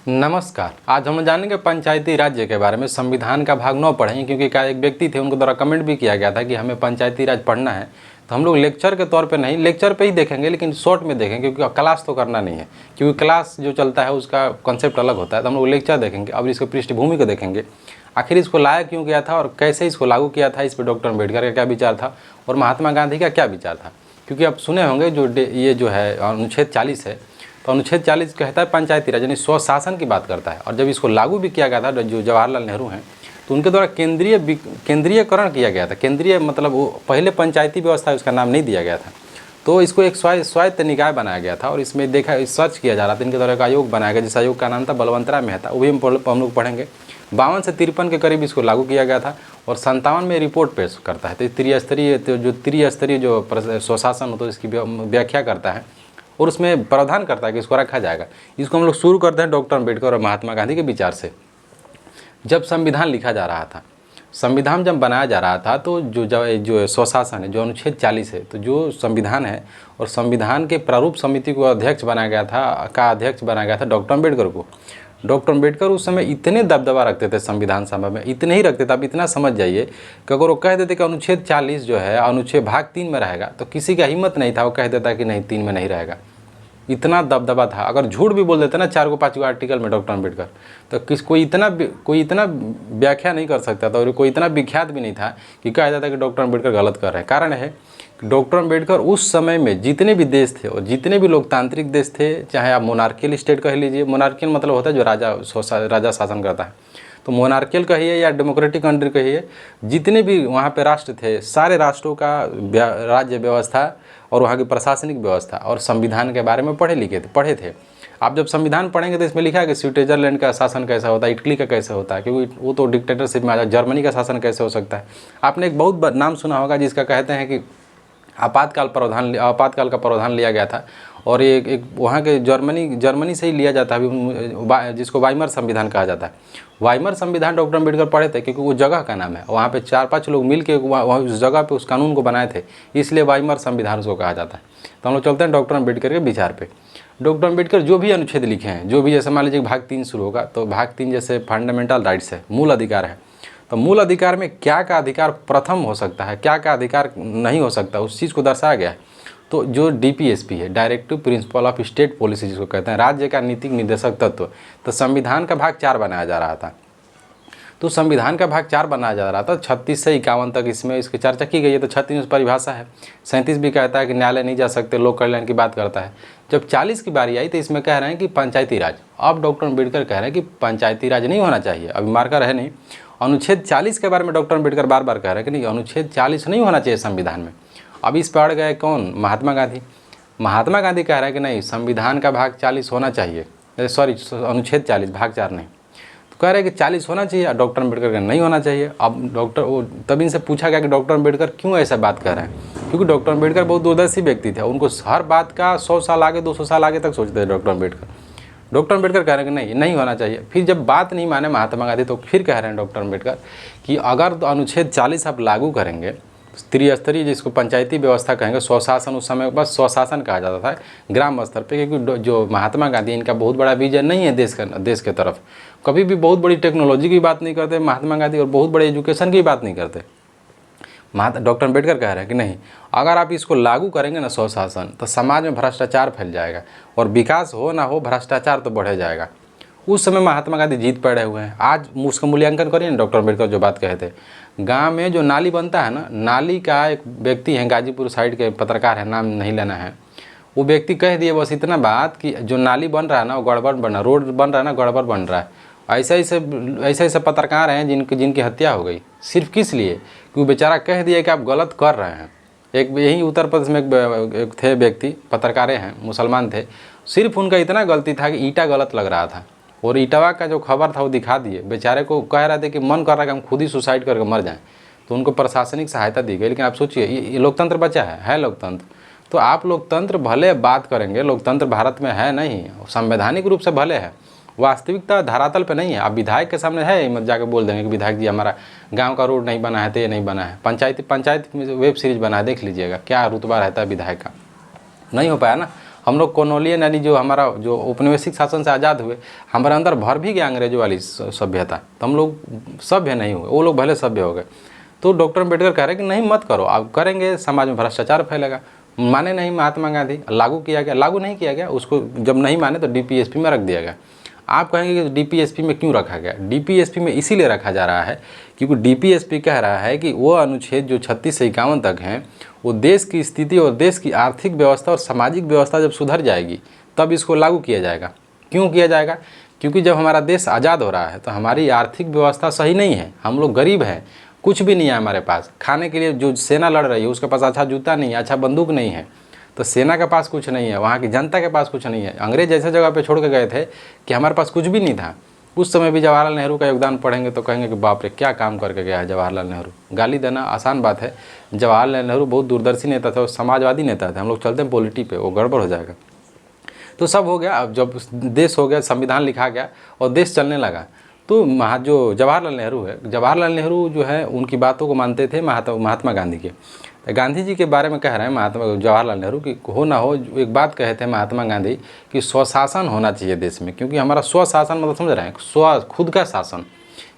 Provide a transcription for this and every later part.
नमस्कार। आज हम जानेंगे पंचायती राज्य के बारे में। संविधान का भाग 9 पढ़ेंगे क्योंकि एक व्यक्ति थे, उनको द्वारा कमेंट भी किया गया था कि हमें पंचायती राज पढ़ना है। तो हम लोग लेक्चर के तौर पे नहीं, लेक्चर पे ही देखेंगे लेकिन शॉर्ट में देखेंगे क्योंकि क्लास तो करना नहीं है, क्योंकि क्लास जो चलता है उसका कॉन्सेप्ट अलग होता है। तो हम लोग लेक्चर देखेंगे। अब इसको पृष्ठभूमि को देखेंगे, आखिर इसको लाया क्यों गया था और कैसे इसको लागू किया था, इस पर डॉक्टर अम्बेडकर का क्या विचार था और महात्मा गांधी का क्या विचार था। क्योंकि आप सुने होंगे ये जो है अनुच्छेद 40 है, तो अनुच्छेद 40 कहता है पंचायती राज यानी स्वशासन की बात करता है। और जब इसको लागू भी किया गया था, जो जवाहरलाल नेहरू हैं, तो उनके द्वारा केंद्रीयकरण किया गया था। केंद्रीय मतलब वो पहले पंचायती व्यवस्था, उसका नाम नहीं दिया गया था, तो इसको एक स्वायत्त निकाय बनाया गया था। और इसमें देखा सर्च किया जा रहा था, इनके द्वारा एक आयोग बनाया गया, जिस आयोग का नाम था बलवंतराव मेहता। वो भी हम लोग पढ़ेंगे। 52 से 53 के करीब इसको लागू किया गया था और 57 में रिपोर्ट पेश करता है। तो त्रिस्तरीय जो स्वशासन हो तो इसकी व्याख्या करता है और उसमें प्रावधान करता है कि इसको रखा जाएगा। इसको हम लोग शुरू करते हैं डॉक्टर अम्बेडकर और महात्मा गांधी के विचार से। जब संविधान लिखा जा रहा था, संविधान जब बनाया जा रहा था, तो जो स्वशासन है, जो अनुच्छेद 40 है, तो जो संविधान है और संविधान के प्रारूप समिति को अध्यक्ष बनाया गया था डॉक्टर अम्बेडकर को। डॉक्टर अम्बेडकर उस समय इतने दबदबा रखते थे संविधान सभा में, इतने ही रखते थे, आप इतना समझ जाइए कि अगर वो कह देते कि अनुच्छेद 40 जो है अनुच्छेद भाग 3 में रहेगा, तो किसी का हिम्मत नहीं था वो कह देता कि नहीं 3 में नहीं रहेगा। इतना दबदबा था। अगर झूठ भी बोल देते ना 4 को 5 आर्टिकल में डॉक्टर अम्बेडकर, तो कोई इतना व्याख्या नहीं कर सकता था और कोई इतना विख्यात भी नहीं था कि कहा जाता कि डॉक्टर अम्बेडकर गलत कर रहे हैं। कारण है कि डॉक्टर अम्बेडकर उस समय में जितने भी देश थे और जितने भी लोकतांत्रिक देश थे, चाहे आप मोनार्कियल स्टेट कह लीजिए, मोनार्कियल मतलब होता है जो राजा शासन करता है, तो मोनार्कियल कहिए या डेमोक्रेटिक कंट्री कहिए, जितने भी वहाँ पे राष्ट्र थे, सारे राष्ट्रों का राज्य व्यवस्था और वहाँ की प्रशासनिक व्यवस्था और संविधान के बारे में पढ़े थे। आप जब संविधान पढ़ेंगे तो इसमें लिखा है कि स्विट्जरलैंड का शासन कैसा होता है, इटली का कैसे होता है, क्योंकि वो तो डिक्टेटरशिप में आ जाए। जर्मनी का शासन कैसे हो सकता है। आपने एक बहुत नाम सुना होगा जिसका कहते हैं कि आपातकाल का प्रावधान लिया गया था और ये एक वहाँ के जर्मनी से ही लिया जाता है अभी, जिसको वाइमर संविधान कहा जाता है। वाइमर संविधान डॉक्टर अम्बेडकर पढ़े थे क्योंकि वो जगह का नाम है। वहाँ पे 4-5 लोग मिल के वहाँ उस जगह पे उस कानून को बनाए थे, इसलिए वाइमर संविधान उसको कहा जाता है। तो हम लोग चलते हैं डॉक्टर अम्बेडकर के विचार पे। डॉक्टर अम्बेडकर जो भी अनुच्छेद लिखे हैं, जो भी, जैसे मान लीजिए भाग 3 शुरू होगा, तो भाग 3 जैसे फंडामेंटल राइट्स है, मूल अधिकार है, तो मूल अधिकार में क्या का अधिकार प्रथम हो सकता है, क्या का अधिकार नहीं हो सकता, उस चीज़ को दर्शाया गया है। तो जो DPSP है, directive principle of state policy जिसको कहते हैं, राज्य का नीतिक निर्देशक तत्व, तो संविधान का भाग 4 बनाया जा रहा था। तो संविधान का भाग 4 बनाया जा रहा था 36 से 51 तक, इसमें इसकी चर्चा की गई है। तो 36 परिभाषा है, 37 भी कहता है कि न्यायालय नहीं जा सकते, लोक कल्याण की बात करता है। जब 40 की बारी आई तो इसमें कह रहे हैं कि पंचायती राज। अब डॉक्टर अम्बेडकर कह रहे हैं कि पंचायती राज नहीं होना चाहिए, अभी मार्कर है नहीं। अनुच्छेद 40 के बारे में डॉक्टर अम्बेडकर बार बार कह रहे हैं कि नहीं, अनुच्छेद 40 नहीं होना चाहिए संविधान में। अब इस पर अड़ गए कौन? महात्मा गांधी। महात्मा गांधी कह रहे हैं कि नहीं, संविधान का भाग 40 होना चाहिए, अनुच्छेद 40 भाग 4 नहीं। तो कह रहे हैं कि 40 होना चाहिए, डॉक्टर अम्बेडकर का नहीं होना चाहिए। अब तब इनसे पूछा गया कि डॉक्टर अम्बेडकर क्यों ऐसा बात कर रहे हैं, क्योंकि डॉक्टर अम्बेडकर बहुत दूरदर्शी व्यक्ति थे, उनको हर बात का 100 साल आगे 200 साल आगे तक सोचते थे डॉक्टर अम्बेडकर। डॉक्टर अम्बेडकर कह रहे हैं कि नहीं होना चाहिए। फिर जब बात नहीं माने महात्मा गांधी, तो फिर कह रहे हैं डॉक्टर अम्बेडकर कि अगर अनुच्छेद 40 आप लागू करेंगे, त्रिस्तरीय जिसको पंचायती व्यवस्था कहेंगे, स्वशासन, उस समय बस स्वशासन कहा जाता था ग्राम स्तर पे, क्योंकि जो महात्मा गांधी, इनका बहुत बड़ा विजन नहीं है देश के तरफ, कभी भी बहुत बड़ी टेक्नोलॉजी की बात नहीं करते महात्मा गांधी और बहुत बड़े एजुकेशन की बात नहीं करते। डॉक्टर अम्बेडकर कह रहे हैं कि नहीं, अगर आप इसको लागू करेंगे ना स्वशासन, तो समाज में भ्रष्टाचार फैल जाएगा और विकास हो ना हो, भ्रष्टाचार तो बढ़े जाएगा। उस समय महात्मा गांधी जीत पड़े हुए हैं। आज उसका मूल्यांकन करिए ना, डॉक्टर अम्बेडकर जो बात कहे थे, गांव में जो नाली बनता है ना, नाली का एक व्यक्ति है, गाजीपुर साइड के पत्रकार है, नाम नहीं लेना है, वो व्यक्ति कह दिए बस इतना बात कि जो नाली बन रहा है ना वो गड़बड़ बन रहा है, रोड बन रहा है ना गड़बड़ बन रहा है। ऐसे पत्रकार हैं जिनकी हत्या हो गई, सिर्फ किस लिए कि वो बेचारा कह दिया कि आप गलत कर रहे हैं। एक यहीं उत्तर प्रदेश में एक थे व्यक्ति, पत्रकारें हैं, मुसलमान थे, सिर्फ उनका इतना गलती था कि ईटा गलत लग रहा था और ईटवा का जो खबर था वो दिखा दिए। बेचारे को कह रहे थे कि मन कर रहा है कि हम खुद ही सुसाइड करके मर जाएं, तो उनको प्रशासनिक सहायता दी गई। लेकिन आप सोचिए, ये लोकतंत्र बचा है लोकतंत्र। तो आप लोकतंत्र भले बात करेंगे, लोकतंत्र भारत में है नहीं, संवैधानिक रूप से भले है, वास्तविकता धरातल पे नहीं है। आप विधायक के सामने है मत जाके बोल देंगे कि विधायक जी हमारा गांव का रोड नहीं बना है, तो ये नहीं बना है। पंचायत में वेब सीरीज बना है, देख लीजिएगा क्या रुतबा रहता है विधायक का, नहीं हो पाया ना। हम लोग कॉलोनियल यानी जो हमारा जो औपनिवेशिक शासन से आज़ाद हुए, हमारे अंदर भर भी गया अंग्रेजों वाली सभ्यता, तो हम लोग सभ्य नहीं हुए, वो लोग भले सभ्य हो गए। तो डॉक्टर अम्बेडकर कह रहे हैं कि नहीं मत करो, आप करेंगे समाज में भ्रष्टाचार फैलेगा। माने नहीं महात्मा गांधी, लागू किया गया, लागू नहीं किया गया, उसको जब नहीं माने तो डीपीएसपी में रख दिया गया। आप कहेंगे कि डीपीएसपी में क्यों रखा गया? डीपीएसपी में इसीलिए रखा जा रहा है क्योंकि डीपीएसपी कह रहा है कि वो अनुच्छेद जो 36 से 51 तक हैं, वो देश की स्थिति और देश की आर्थिक व्यवस्था और सामाजिक व्यवस्था जब सुधर जाएगी तब इसको लागू किया जाएगा। क्यों किया जाएगा? क्योंकि जब हमारा देश आज़ाद हो रहा है तो हमारी आर्थिक व्यवस्था सही नहीं है, हम लोग गरीब हैं, कुछ भी नहीं है हमारे पास, खाने के लिए जो सेना लड़ रही है उसके पास अच्छा जूता नहीं है, अच्छा बंदूक नहीं है, तो सेना के पास कुछ नहीं है, वहाँ की जनता के पास कुछ नहीं है। अंग्रेज ऐसे जगह पे छोड़ के गए थे कि हमारे पास कुछ भी नहीं था। उस समय भी जवाहरलाल नेहरू का योगदान पढ़ेंगे तो कहेंगे कि बाप रे क्या काम करके गया है जवाहरलाल नेहरू। गाली देना आसान बात है, जवाहरलाल नेहरू बहुत दूरदर्शी नेता थे और समाजवादी नेता थे। हम लोग चलते हैं पॉलिटी पे, वो गड़बड़ हो जाएगा। तो सब हो गया, अब जब देश हो गया, संविधान लिखा गया और देश चलने लगा, तो जो जवाहरलाल नेहरू है, जवाहरलाल नेहरू जो है उनकी बातों को मानते थे महात्मा गांधी के। गांधी जी के बारे में कह रहे हैं महात्मा जवाहरलाल नेहरू कि हो ना हो, एक बात कहे थे महात्मा गांधी कि स्वशासन होना चाहिए देश में, क्योंकि हमारा स्वशासन मतलब समझ रहे हैं, खुद का शासन,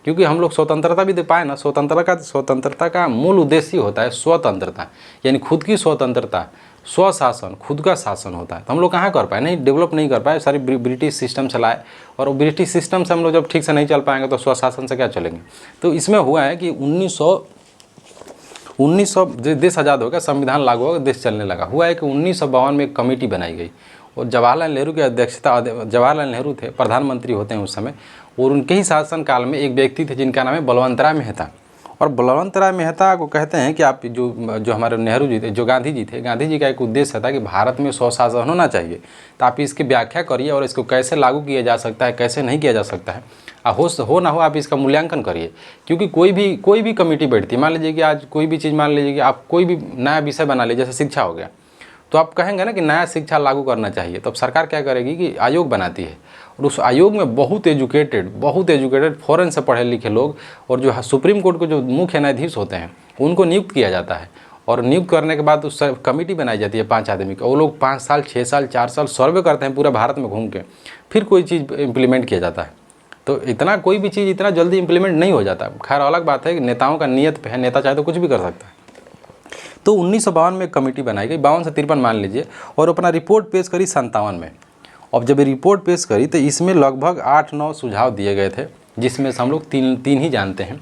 क्योंकि हम लोग स्वतंत्रता भी दे पाए ना, स्वतंत्रता का मूल उद्देश्य होता है स्वतंत्रता, यानी खुद की स्वतंत्रता, स्वशासन, खुद का शासन होता है। तो हम लोग कहाँ कर पाए, नहीं डेवलप नहीं कर पाए, सारी ब्रिटिश सिस्टम चलाए, और ब्रिटिश सिस्टम से हम लोग जब ठीक से नहीं चल पाएंगे तो स्वशासन से क्या चलेंगे। तो इसमें हुआ है कि 1900 देश आज़ाद हो गया, संविधान लागू हो गया, देश चलने लगा। हुआ है कि 1952 में एक कमेटी बनाई गई और जवाहरलाल नेहरू की अध्यक्षता, जवाहरलाल नेहरू थे प्रधानमंत्री होते हैं उस समय, और उनके ही शासनकाल में एक व्यक्ति थे जिनका नाम है बलवंत राय मेहता। और बलवंत राय मेहता को कहते हैं कि आप जो हमारे नेहरू जी थे, जो गांधी जी थे, गांधी जी का एक उद्देश्य था कि भारत में स्वशासन होना चाहिए। तो आप इसकी व्याख्या करिए और इसको कैसे लागू किया जा सकता है, कैसे नहीं किया जा सकता है, हो ना हो आप इसका मूल्यांकन करिए। क्योंकि कोई भी कमेटी बैठती है, मान लीजिए कि आज कोई भी चीज़, मान लीजिए कि आप कोई भी नया विषय बना लीजिए, जैसे शिक्षा हो गया, तो आप कहेंगे ना कि नया शिक्षा लागू करना चाहिए, तो अब सरकार क्या करेगी कि आयोग बनाती है, और उस आयोग में बहुत एजुकेटेड फॉरेन से पढ़े लिखे लोग, और जो सुप्रीम कोर्ट के जो मुख्य न्यायाधीश होते हैं उनको नियुक्त किया जाता है। और नियुक्त करने के बाद उस कमेटी बनाई जाती है 5 आदमी की, वो लोग 5 साल 6 साल 4 साल सर्वे करते हैं पूरा भारत में घूम के, फिर कोई चीज़ इम्प्लीमेंट किया जाता है। तो इतना कोई भी चीज़ इतना जल्दी इम्प्लीमेंट नहीं हो जाता। खैर अलग बात है कि नेताओं का नियत पे है, नेता चाहे तो कुछ भी कर सकता है। तो 1952 में एक कमेटी बनाई गई, 52 से 53 मान लीजिए, और अपना रिपोर्ट पेश करी 57 में। अब जब ये रिपोर्ट पेश करी तो इसमें लगभग 8-9 सुझाव दिए गए थे, जिसमें से हम लोग तीन ही जानते हैं।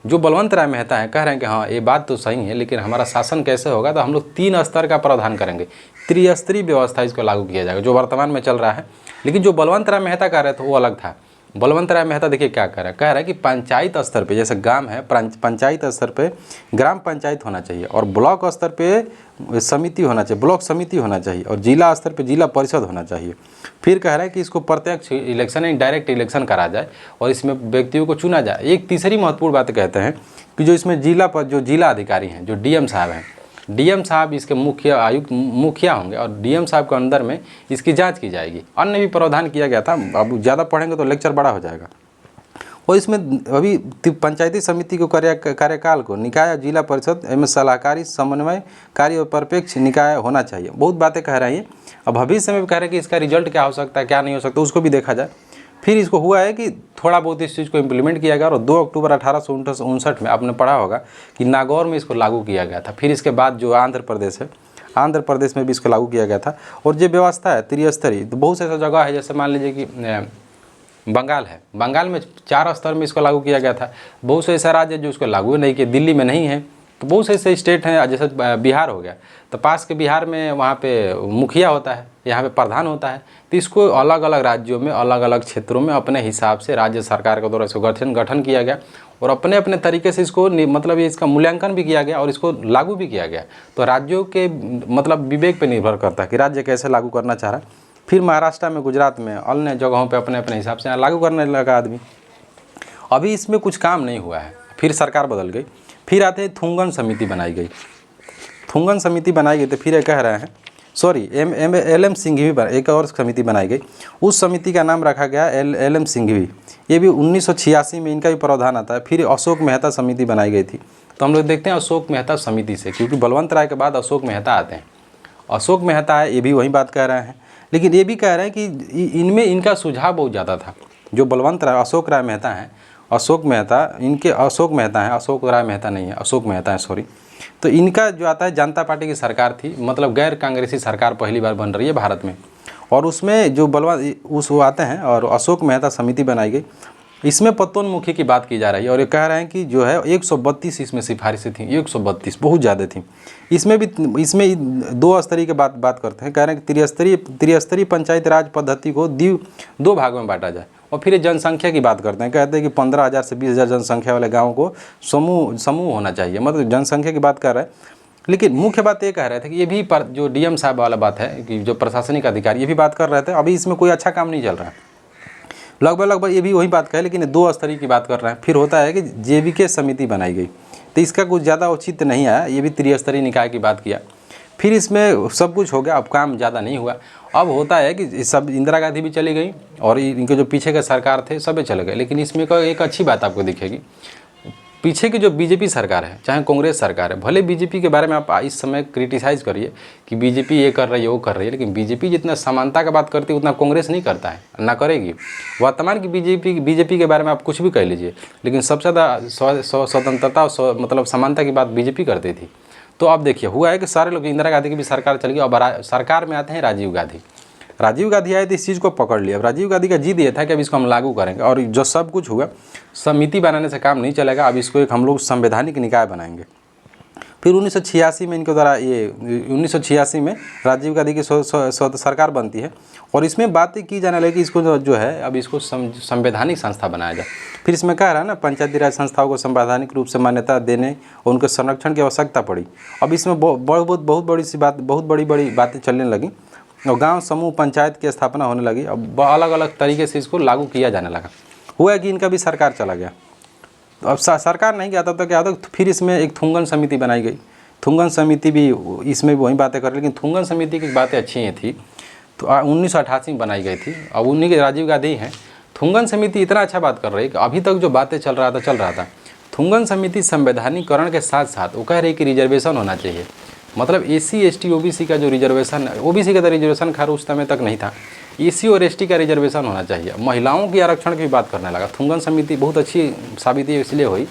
जो बलवंत राय मेहता है कह रहे हैं कि हाँ ये बात तो सही है, लेकिन हमारा शासन कैसे होगा, तो हम लोग 3 स्तर का प्रावधान करेंगे, त्रिस्तरीय व्यवस्था इसको लागू किया जाएगा, जो वर्तमान में चल रहा है। लेकिन जो बलवंत राय मेहता कह रहे थे वो अलग था। बलवंत राय मेहता देखिए क्या कह रहा है कि पंचायत स्तर पे, जैसे गांव है, पंचायत स्तर पे ग्राम पंचायत होना चाहिए, और ब्लॉक स्तर पे समिति होना चाहिए, ब्लॉक समिति होना चाहिए, और जिला स्तर पे जिला परिषद होना चाहिए। फिर कह रहा है कि इसको प्रत्यक्ष इलेक्शन यानी डायरेक्ट इलेक्शन करा जाए और इसमें व्यक्तियों को चुना जाए। एक तीसरी महत्वपूर्ण बात कहते हैं कि जो इसमें जिला अधिकारी हैं, जो डीएम साहब हैं, डीएम साहब इसके मुखिया होंगे, और डीएम साहब के अंदर में इसकी जांच की जाएगी। अन्य भी प्रावधान किया गया था, अब ज़्यादा पढ़ेंगे तो लेक्चर बड़ा हो जाएगा। और इसमें अभी पंचायती समिति को कार्यकाल को निकाय, जिला परिषद में सलाहकारी, समन्वयकारी और परिप्रेक्ष निकाय होना चाहिए। बहुत बातें कह रहे हैं। अब भविष्य में भी कह रहे हैं कि इसका रिजल्ट क्या हो सकता है, क्या नहीं हो सकता, उसको भी देखा जाए। फिर इसको हुआ है कि थोड़ा बहुत इस चीज़ को इम्प्लीमेंट किया गया, और 2 अक्टूबर 1859 में आपने पढ़ा होगा कि नागौर में इसको लागू किया गया था। फिर इसके बाद जो आंध्र प्रदेश है, आंध्र प्रदेश में भी इसको लागू किया गया था। और जो व्यवस्था है त्रिस्तरीय, तो बहुत से ऐसा जगह है, जैसे मान लीजिए कि बंगाल है, बंगाल में 4 स्तर में इसको लागू किया गया था। बहुत से ऐसा राज्य है जो इसको लागू नहीं किया, दिल्ली में नहीं है। तो बहुत से ऐसे स्टेट हैं, जैसे बिहार हो गया, तो पास के बिहार में वहाँ पे मुखिया होता है, यहाँ पे प्रधान होता है। तो इसको अलग अलग राज्यों में, अलग अलग क्षेत्रों में अपने हिसाब से राज्य सरकार के द्वारा इसको गठन किया गया, और अपने अपने तरीके से इसको मतलब इसका मूल्यांकन भी किया गया और इसको लागू भी किया गया। तो राज्यों के मतलब विवेक पर निर्भर करता है कि राज्य कैसे लागू करना चाह रहा है। फिर महाराष्ट्र में, गुजरात में, अन्य जगहों पर अपने अपने हिसाब से लागू करने लगा आदमी। अभी इसमें कुछ काम नहीं हुआ है, फिर सरकार बदल गई। फिर आते हैं थुंगन समिति बनाई गई, थुंगन समिति बनाई गई। तो फिर ये कह रहे हैं LM सिंघवी, एक और समिति बनाई गई। उस समिति का नाम रखा गया LM सिंघवी। ये भी 1986 में इनका भी प्रावधान आता है। फिर अशोक मेहता समिति बनाई गई थी। तो हम लोग देखते हैं अशोक मेहता समिति से, क्योंकि बलवंत राय के बाद अशोक मेहता आते हैं। अशोक मेहता है, ये भी वही बात कह रहे हैं। लेकिन ये भी कह रहे हैं कि इनमें इनका सुझाव बहुत ज़्यादा था। जो बलवंत राय, अशोक राय मेहता हैं, अशोक मेहता, इनके अशोक मेहता हैं, अशोक राय मेहता नहीं है, अशोक मेहता है, सॉरी। तो इनका जो आता है जनता पार्टी की सरकार थी, मतलब गैर कांग्रेसी सरकार पहली बार बन रही है भारत में। और उसमें जो बलवंत उस वो आते हैं और अशोक मेहता समिति बनाई गई, इसमें पत्तोनमुखी की बात की जा रही है। और ये कह रहे हैं कि जो है 132 इसमें सिफारिशें थी, 132 बहुत ज़्यादा थी। इसमें दो स्तरीय की बात करते हैं। कह रहे हैं कि त्रिस्तरीय पंचायत राज पद्धति को दो भागों में बांटा जाए। और फिर ये जनसंख्या की बात करते हैं, कहते हैं कि 15,000 से 20,000 जनसंख्या वाले गाँव को समूह होना चाहिए, मतलब जनसंख्या की बात कर रहे हैं। लेकिन मुख्य बात ये कह रहे थे कि ये भी जो डीएम साहब वाला बात है कि जो प्रशासनिक अधिकारी, ये भी बात कर रहे थे अभी इसमें कोई अच्छा काम नहीं चल रहा है, लगभग ये भी वही बात कहे, लेकिन 2 स्तरीय की बात कर रहे हैं। फिर होता है कि जेवीके समिति बनाई गई, तो इसका कुछ ज़्यादा औचित्य नहीं आया, ये भी त्रिस्तरीय निकाय की बात किया। फिर इसमें सब कुछ हो गया, अब काम ज़्यादा नहीं हुआ। अब होता है कि सब इंदिरा गांधी भी चली गई और इनके जो पीछे के सरकार थे सब चले गए। लेकिन इसमें एक अच्छी बात आपको दिखेगी, पीछे की जो बीजेपी सरकार है चाहे कांग्रेस सरकार है, भले बीजेपी के बारे में आप इस समय क्रिटिसाइज़ करिए कि बीजेपी ये कर रही है वो कर रही है, लेकिन बीजेपी जितना समानता का बात करती है उतना कांग्रेस नहीं करता है, ना करेगी। वर्तमान की बीजेपी के बारे में आप कुछ भी कह लीजिए, लेकिन सबसे ज़्यादा स्वतंत्रता मतलब समानता की बात बीजेपी करती थी। तो अब देखिए हुआ है कि सारे लोग, इंदिरा गांधी की भी सरकार चल गई, अब सरकार में आते हैं राजीव गांधी आए तो इस चीज़ को पकड़ लिया। अब राजीव गांधी का जिद ये था कि अब इसको हम लागू करेंगे, और जो सब कुछ हुआ, समिति बनाने से काम नहीं चलेगा, अब इसको एक हम लोग संवैधानिक निकाय बनाएंगे। फिर 1986 में इनके द्वारा 1986 में राजीव गांधी की सरकार बनती है, और इसमें बातें की जाने लगी कि इसको जो है अब इसको संवैधानिक संस्था बनाया जाए। फिर इसमें कह रहा है ना, पंचायती राज संस्थाओं को संवैधानिक रूप से मान्यता देने और उनके संरक्षण की आवश्यकता पड़ी। अब इसमें बहुत बड़ी बातें चलने लगी, और गांव समूह पंचायत की स्थापना होने लगी। अब अलग अलग तरीके से इसको लागू किया जाने लगा। हुआ कि इनका भी सरकार चला गया। तो अब सरकार नहीं गया तब तक क्या होता, फिर इसमें एक थुंगन समिति बनाई गई। थुंगन समिति भी इसमें भी वही बातें कर, लेकिन थुंगन समिति की बातें अच्छी ही थी। तो 1988 में बनाई गई थी, अब उन्हीं के राजीव गांधी हैं। थुंगन समिति इतना अच्छा बात कर रही है कि अभी तक जो बातें चल रहा था। थुंगन समिति संवैधानिकरण के साथ साथ वो कह रही कि रिजर्वेशन होना चाहिए, मतलब SC ST OBC का जो रिजर्वेशन है, OBC का तो रिजर्वेशन खैर उस समय तक नहीं था, SC और ST का रिजर्वेशन होना चाहिए। महिलाओं की आरक्षण की भी बात करने लगा। थुंगन समिति बहुत अच्छी साबित इसलिए हुई,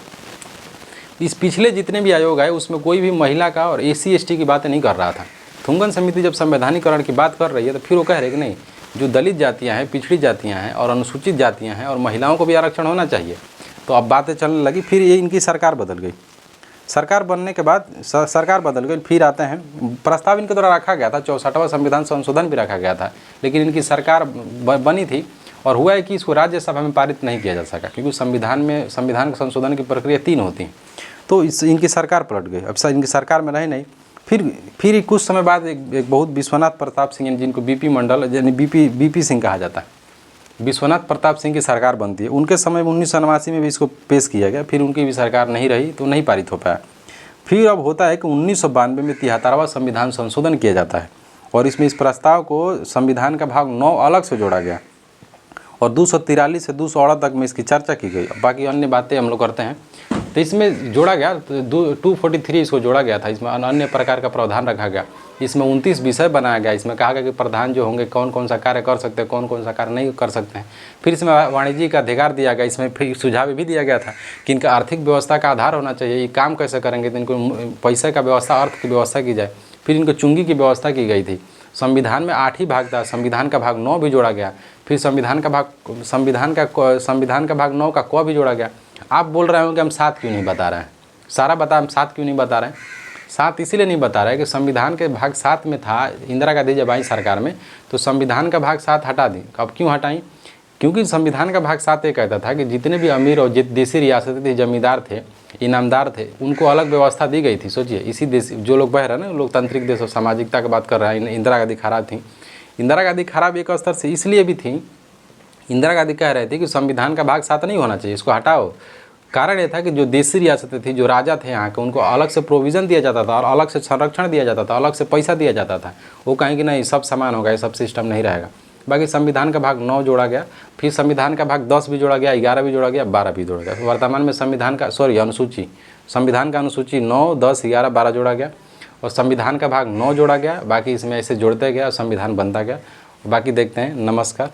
इस पिछले जितने भी आयोग आए उसमें कोई भी महिला का और SC ST की बातें नहीं कर रहा था। थुंगन समिति जब संवैधानिकरण की बात कर रही है तो फिर वो कह रहे कि नहीं, जो दलित जातियाँ हैं, पिछड़ी जातियाँ हैं और अनुसूचित जातियाँ हैं और महिलाओं को भी आरक्षण होना चाहिए। तो अब बातें चलने लगी। फिर ये इनकी सरकार बदल गई। सरकार बनने के बाद सरकार बदल गई। फिर आते हैं, प्रस्ताव इनके द्वारा रखा गया था, 64वां संविधान संशोधन भी रखा गया था, लेकिन इनकी सरकार बनी थी और हुआ है कि इसको राज्यसभा में पारित नहीं किया जा सका, क्योंकि संविधान का संशोधन की प्रक्रिया 3 होती है। तो इनकी सरकार पलट गई। अब इनकी सरकार में रहे नहीं। फिर कुछ समय बाद एक बहुत विश्वनाथ प्रताप सिंह, जिनको BP मंडल यानी BP सिंह कहा जाता है, विश्वनाथ प्रताप सिंह की सरकार बनती है। उनके समय में 1989 में भी इसको पेश किया गया, फिर उनकी भी सरकार नहीं रही तो नहीं पारित हो पाया। फिर अब होता है कि 1992 में 73वां संविधान संशोधन किया जाता है, और इसमें इस प्रस्ताव को संविधान का भाग 9 अलग से जोड़ा गया, और 243 से 208 तक में इसकी चर्चा की गई। बाकी अन्य बातें हम लोग करते हैं। तो इसमें जोड़ा गया, 243 इसको जोड़ा गया था। इसमें अन्य प्रकार का प्रावधान रखा गया। इसमें 29 विषय बनाया गया। इसमें कहा गया कि प्रधान जो होंगे कौन कौन सा कार्य कर सकते हैं, कौन कौन सा कार्य नहीं कर सकते हैं। फिर इसमें वाणिज्य का अधिकार दिया गया। इसमें फिर सुझाव भी दिया गया था कि इनका आर्थिक व्यवस्था का आधार होना चाहिए, ये काम कैसे करेंगे, तो इनको पैसे का व्यवस्था, अर्थ की व्यवस्था की जाए। फिर इनको चुंगी की व्यवस्था की गई थी। संविधान में 8 ही भाग था, संविधान का भाग 9 भी जोड़ा गया। फिर संविधान का भाग 9 का क भी जोड़ा गया। आप बोल रहे हो कि हम 7 क्यों नहीं बता रहे हैं, सारा बता, हम 7 क्यों नहीं बता रहे हैं। 7 इसीलिए नहीं बता रहे कि संविधान के भाग 7 में था, इंदिरा गांधी जब आई सरकार में तो संविधान का भाग 7 हटा दी। अब क्यों हटाई, क्योंकि संविधान का भाग 7 ये कहता था कि जितने भी अमीर और देसी रियासतें थी, जमींदार थे, इनामदार थे, उनको अलग व्यवस्था दी गई थी। सोचिए, इसी देश जो लोग बह रहे हैं ना, लोकतांत्रिक देश और सामाजिकता की बात कर रहे हैं, इंदिरा गांधी खराब थी। इंदिरा गांधी खराब एक स्तर से इसलिए भी थी, इंदिरा गांधी कह रहे थे कि संविधान का भाग 7 नहीं होना चाहिए, इसको हटाओ। कारण ये था कि जो देशी रियासतें थी, जो राजा थे यहाँ के, उनको अलग से प्रोविज़न दिया जाता था और अलग से संरक्षण दिया जाता था, अलग से पैसा दिया जाता था। वो कहें कि नहीं, सब समान होगा, ये सब सिस्टम नहीं रहेगा। बाकी संविधान का भाग 9 जोड़ा गया, फिर संविधान का भाग 10 भी जोड़ा गया, 11 भी जोड़ा गया, 12 भी जोड़ा गया। वर्तमान में संविधान का अनुसूची 9, 10, 11, 12 जोड़ा गया, और संविधान का भाग 9 जोड़ा गया। बाकी इसमें ऐसे जोड़ते गया, संविधान बनता गया। बाकी देखते हैं। नमस्कार।